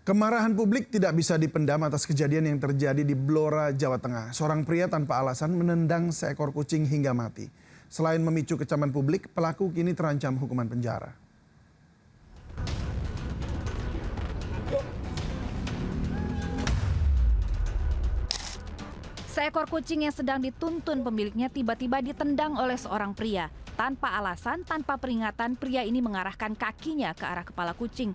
Kemarahan publik tidak bisa dipendam atas kejadian yang terjadi di Blora, Jawa Tengah. Seorang pria tanpa alasan menendang seekor kucing hingga mati. Selain memicu kecaman publik, pelaku kini terancam hukuman penjara. Seekor kucing yang sedang dituntun pemiliknya tiba-tiba ditendang oleh seorang pria. Tanpa alasan, tanpa peringatan, pria ini mengarahkan kakinya ke arah kepala kucing.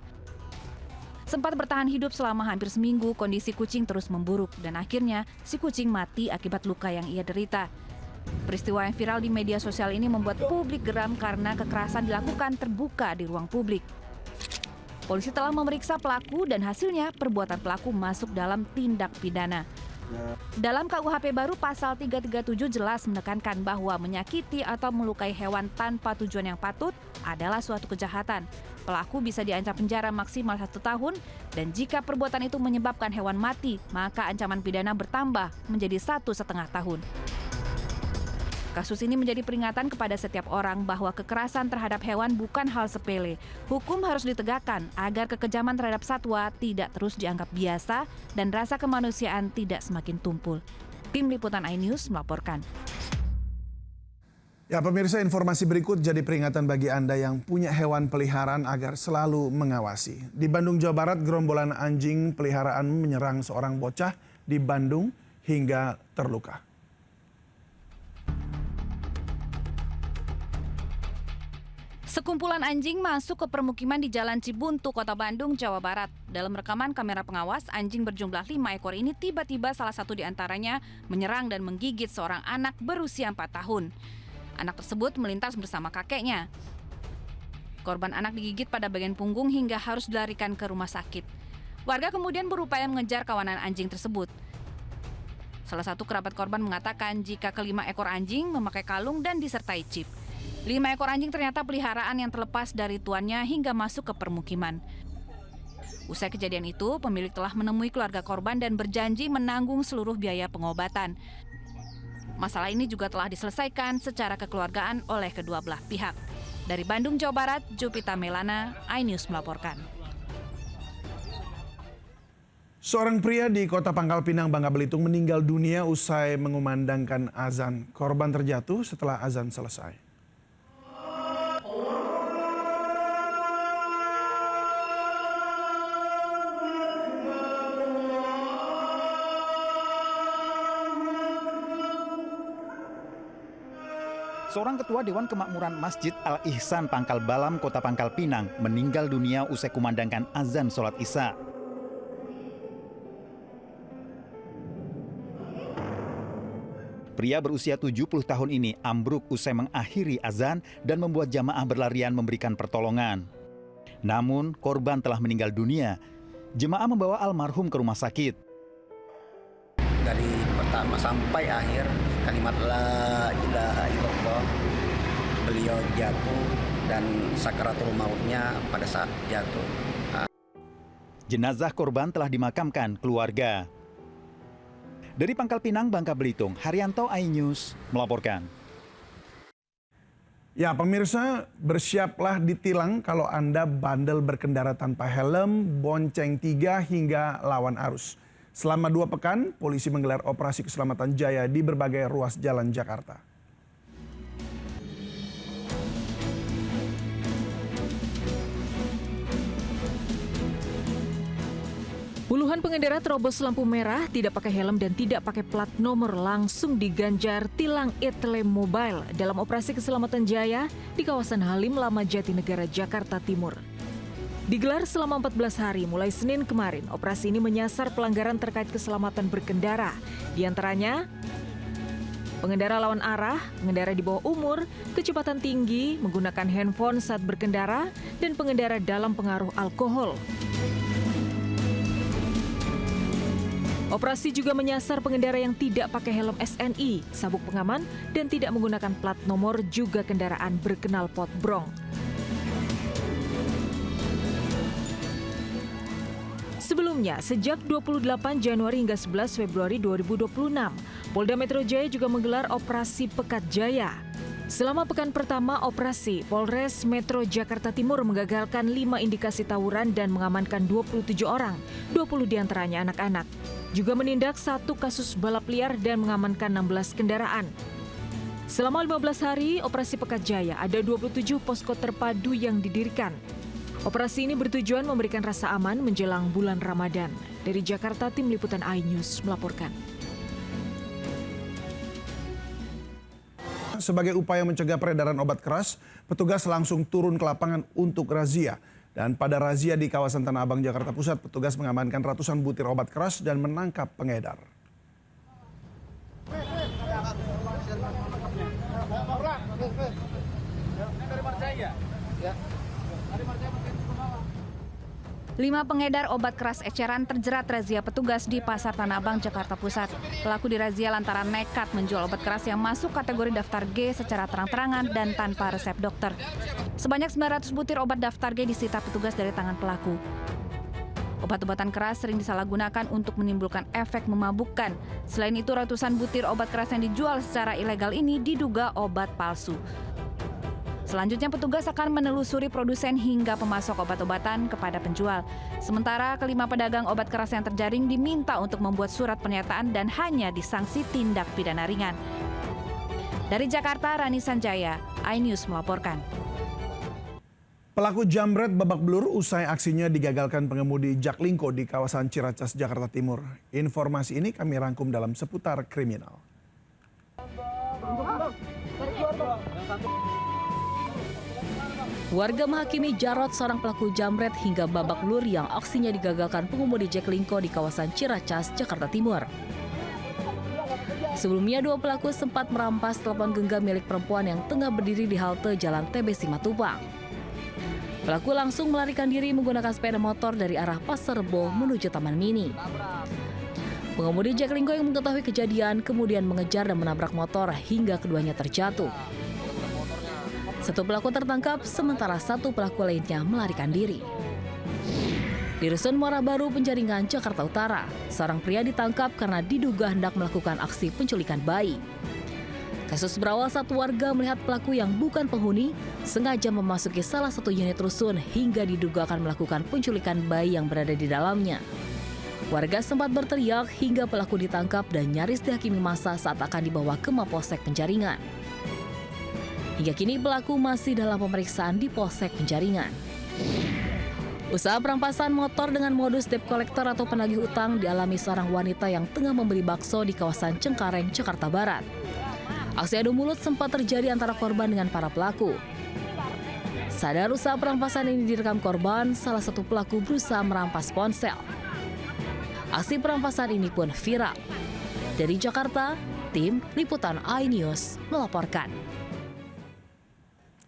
Sempat bertahan hidup selama hampir seminggu, kondisi kucing terus memburuk dan akhirnya si kucing mati akibat luka yang ia derita. Peristiwa yang viral di media sosial ini membuat publik geram karena kekerasan dilakukan terbuka di ruang publik. Polisi telah memeriksa pelaku dan hasilnya perbuatan pelaku masuk dalam tindak pidana. Dalam KUHP baru pasal 337 jelas menekankan bahwa menyakiti atau melukai hewan tanpa tujuan yang patut adalah suatu kejahatan. Pelaku bisa diancam penjara maksimal 1 tahun dan jika perbuatan itu menyebabkan hewan mati, maka ancaman pidana bertambah menjadi 1,5 tahun. Kasus ini menjadi peringatan kepada setiap orang bahwa kekerasan terhadap hewan bukan hal sepele. Hukum harus ditegakkan agar kekejaman terhadap satwa tidak terus dianggap biasa dan rasa kemanusiaan tidak semakin tumpul. Tim Liputan iNews melaporkan. Ya pemirsa, informasi berikut jadi peringatan bagi Anda yang punya hewan peliharaan agar selalu mengawasi. Di Bandung, Jawa Barat, gerombolan anjing peliharaan menyerang seorang bocah di Bandung hingga terluka. Sekumpulan anjing masuk ke permukiman di Jalan Cibuntu, Kota Bandung, Jawa Barat. Dalam rekaman kamera pengawas, anjing berjumlah 5 ekor ini tiba-tiba salah satu di antaranya menyerang dan menggigit seorang anak berusia 4 tahun. Anak tersebut melintas bersama kakeknya. Korban anak digigit pada bagian punggung hingga harus dilarikan ke rumah sakit. Warga kemudian berupaya mengejar kawanan anjing tersebut. Salah satu kerabat korban mengatakan jika kelima ekor anjing memakai kalung dan disertai chip. 5 ekor anjing ternyata peliharaan yang terlepas dari tuannya hingga masuk ke permukiman. Usai kejadian itu, pemilik telah menemui keluarga korban dan berjanji menanggung seluruh biaya pengobatan. Masalah ini juga telah diselesaikan secara kekeluargaan oleh kedua belah pihak. Dari Bandung, Jawa Barat, Jupita Melana, iNews melaporkan. Seorang pria di Kota Pangkal Pinang, Bangka Belitung meninggal dunia usai mengumandangkan azan. Korban terjatuh setelah azan selesai. Seorang ketua Dewan Kemakmuran Masjid Al-Ihsan Pangkal Balam, Kota Pangkal Pinang, meninggal dunia usai kumandangkan azan sholat Isya. Pria berusia 70 tahun ini ambruk usai mengakhiri azan dan membuat jamaah berlarian memberikan pertolongan. Namun, korban telah meninggal dunia. Jemaah membawa almarhum ke rumah sakit. Dari pertama sampai akhir kalimat la ilaha illallah, beliau jatuh dan sakaratul mautnya pada saat jatuh. Jenazah korban telah dimakamkan keluarga. Dari Pangkal Pinang, Bangka Belitung, Haryanto, iNews melaporkan. Ya pemirsa, bersiaplah ditilang kalau Anda bandel berkendara tanpa helm, bonceng 3 hingga lawan arus. Selama 2 pekan, polisi menggelar operasi keselamatan jaya di berbagai ruas jalan Jakarta. Puluhan pengendara terobos lampu merah, tidak pakai helm dan tidak pakai plat nomor langsung diganjar tilang etle mobile dalam operasi keselamatan jaya di kawasan Halim Lama Jatinegara, Jakarta Timur. Digelar selama 14 hari mulai Senin kemarin, operasi ini menyasar pelanggaran terkait keselamatan berkendara. Di antaranya, pengendara lawan arah, pengendara di bawah umur, kecepatan tinggi, menggunakan handphone saat berkendara, dan pengendara dalam pengaruh alkohol. Operasi juga menyasar pengendara yang tidak pakai helm SNI, sabuk pengaman, dan tidak menggunakan plat nomor juga kendaraan berkenal pot brong. Sebelumnya, sejak 28 Januari hingga 11 Februari 2026, Polda Metro Jaya juga menggelar operasi Pekat Jaya. Selama pekan pertama operasi, Polres Metro Jakarta Timur menggagalkan 5 indikasi tawuran dan mengamankan 27 orang, 20 diantaranya anak-anak. Juga menindak 1 kasus balap liar dan mengamankan 16 kendaraan. Selama 15 hari operasi Pekat Jaya, ada 27 posko terpadu yang didirikan. Operasi ini bertujuan memberikan rasa aman menjelang bulan Ramadan. Dari Jakarta, Tim Liputan iNews melaporkan. Sebagai upaya mencegah peredaran obat keras, petugas langsung turun ke lapangan untuk razia. Dan pada razia di kawasan Tanah Abang, Jakarta Pusat, petugas mengamankan ratusan butir obat keras dan menangkap pengedar. Lima pengedar obat keras eceran terjerat razia petugas di Pasar Tanah Abang, Jakarta Pusat. Pelaku dirazia lantaran nekat menjual obat keras yang masuk kategori daftar G secara terang-terangan dan tanpa resep dokter. Sebanyak 900 butir obat daftar G disita petugas dari tangan pelaku. Obat-obatan keras sering disalahgunakan untuk menimbulkan efek memabukkan. Selain itu, ratusan butir obat keras yang dijual secara ilegal ini diduga obat palsu. Selanjutnya petugas akan menelusuri produsen hingga pemasok obat-obatan kepada penjual. Sementara kelima pedagang obat keras yang terjaring diminta untuk membuat surat pernyataan dan hanya disanksi tindak pidana ringan. Dari Jakarta, Rani Sanjaya, iNews melaporkan. Pelaku jambret babak belur usai aksinya digagalkan pengemudi Jaklingko di kawasan Ciracas, Jakarta Timur. Informasi ini kami rangkum dalam Seputar Kriminal. Warga menghakimi Jarod, seorang pelaku jambret hingga babak belur yang aksinya digagalkan pengemudi Jaklingko di kawasan Ciracas, Jakarta Timur. Sebelumnya, 2 pelaku sempat merampas telepon genggam milik perempuan yang tengah berdiri di halte Jalan TB Simatupang. Pelaku langsung melarikan diri menggunakan sepeda motor dari arah Pasar Rebo menuju Taman Mini. Pengemudi Jaklingko yang mengetahui kejadian kemudian mengejar dan menabrak motor hingga keduanya terjatuh. 1 pelaku tertangkap, sementara 1 pelaku lainnya melarikan diri. Di Rusun Muara Baru, Penjaringan, Jakarta Utara, seorang pria ditangkap karena diduga hendak melakukan aksi penculikan bayi. Kasus berawal saat warga melihat pelaku yang bukan penghuni sengaja memasuki salah satu unit rusun hingga diduga akan melakukan penculikan bayi yang berada di dalamnya. Warga sempat berteriak hingga pelaku ditangkap dan nyaris dihakimi massa saat akan dibawa ke Mapolsek Penjaringan. Hingga kini pelaku masih dalam pemeriksaan di Polsek Penjaringan. Usaha perampasan motor dengan modus debt collector atau penagih utang dialami seorang wanita yang tengah membeli bakso di kawasan Cengkareng, Jakarta Barat. Aksi adu mulut sempat terjadi antara korban dengan para pelaku. Sadar usaha perampasan ini direkam korban, salah satu pelaku berusaha merampas ponsel. Aksi perampasan ini pun viral. Dari Jakarta, Tim Liputan iNews melaporkan.